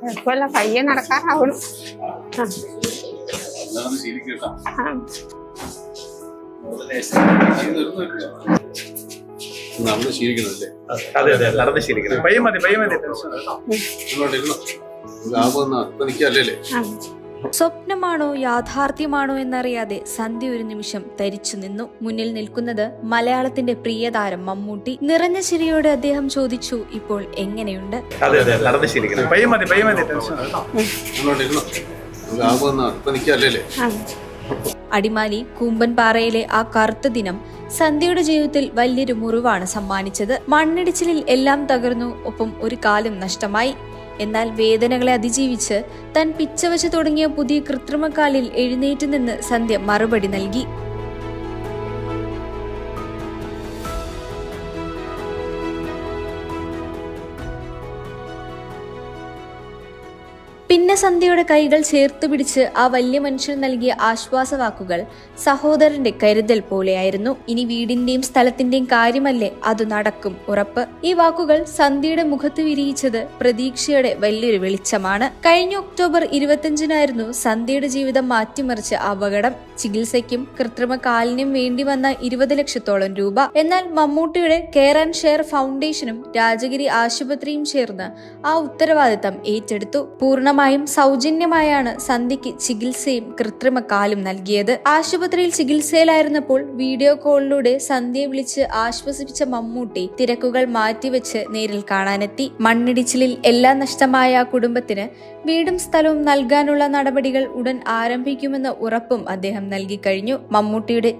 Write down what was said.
കുഴപ്പമില്ല, പയ്യെ നടക്കാറാവണം. നടന്ന് ശീലിക്കണല്ലേ? അതെ അതെ, നടന്ന് ശീലിക്കണം. പയ്യെ മതി, പയ്യെ മതി. നിൽക്കല്ലേ? സ്വപ്നമാണോ യാഥാർത്ഥ്യമാണോ എന്നറിയാതെ സന്ധ്യ ഒരു നിമിഷം തരിച്ചു നിന്നു. മുന്നിൽ നിൽക്കുന്നത് മലയാളത്തിന്റെ പ്രിയതാരം മമ്മൂട്ടി. നിറഞ്ഞ ചിരിയോടെ അദ്ദേഹം ചോദിച്ചു, ഇപ്പോൾ എങ്ങനെയുണ്ട്? അതെ അതെ, നടന്ന് ശീലിക്കണം. പയ്യെ മതി, പയ്യെ മതി. നിൽക്കല്ലേ? അടിമാലി കൂമ്പൻപാറയിലെ ആ കറുത്ത ദിനം സന്ധ്യയുടെ ജീവിതത്തിൽ വലിയൊരു മുറിവാണ് സമ്മാനിച്ചത്. മണ്ണിടിച്ചിലിൽ എല്ലാം തകർന്നു, ഒപ്പം ഒരു കാലും നഷ്ടമായി. എന്നാൽ വേദനകളെ അതിജീവിച്ച് താൻ പിച്ചവച്ച് തുടങ്ങിയ പുതിയ കൃത്രിമക്കാലിൽ എഴുന്നേറ്റ് നിന്ന് സന്ധ്യ മറുപടി നൽകി. പിന്നെ സന്ധ്യയുടെ കൈകൾ ചേർത്ത് പിടിച്ച് ആ വലിയ മനുഷ്യൻ നൽകിയ ആശ്വാസവാക്കുകൾ സഹോദരന്റെ കരുതൽ പോലെയായിരുന്നു. ഇനി വീടിന്റെയും സ്ഥലത്തിന്റെയും കാര്യമല്ലേ, അത് നടക്കും ഉറപ്പ്. ഈ വാക്കുകൾ സന്ധ്യയുടെ മുഖത്ത് വിരിയിച്ചത് പ്രതീക്ഷയുടെ വലിയൊരു വെളിച്ചമാണ്. കഴിഞ്ഞ ഒക്ടോബർ 25-നായിരുന്നു സന്ധ്യയുടെ ജീവിതം മാറ്റിമറിച്ച അപകടം. ചികിത്സയ്ക്കും കൃത്രിമ കാലിനും വേണ്ടി വന്ന 20 ലക്ഷത്തോളം രൂപ. എന്നാൽ മമ്മൂട്ടിയുടെ കെയർ ആൻഡ് ഷെയർ ഫൗണ്ടേഷനും രാജഗിരി ആശുപത്രിയും ചേർന്ന് ആ ഉത്തരവാദിത്തം ഏറ്റെടുത്തു. പൂർണ്ണമായും സൗജന്യമായാണ് സന്ധ്യയ്ക്ക് ചികിത്സയും കൃത്രിമ കാലും നൽകിയത്. ആശുപത്രിയിൽ ചികിത്സയിലായിരുന്നപ്പോൾ വീഡിയോ കോളിലൂടെ സന്ധ്യയെ വിളിച്ച് ആശ്വസിപ്പിച്ച മമ്മൂട്ടി തിരക്കുകൾ മാറ്റിവെച്ച് നേരിൽ കാണാനെത്തി. മണ്ണിടിച്ചിലിൽ എല്ലാം നഷ്ടമായ ആ കുടുംബത്തിന് വീടും സ്ഥലവും നൽകാനുള്ള നടപടികൾ ഉടൻ ആരംഭിക്കുമെന്ന ഉറപ്പും അദ്ദേഹം നൽകി കഴിഞ്ഞു. മമ്മൂട്ടിയുടെ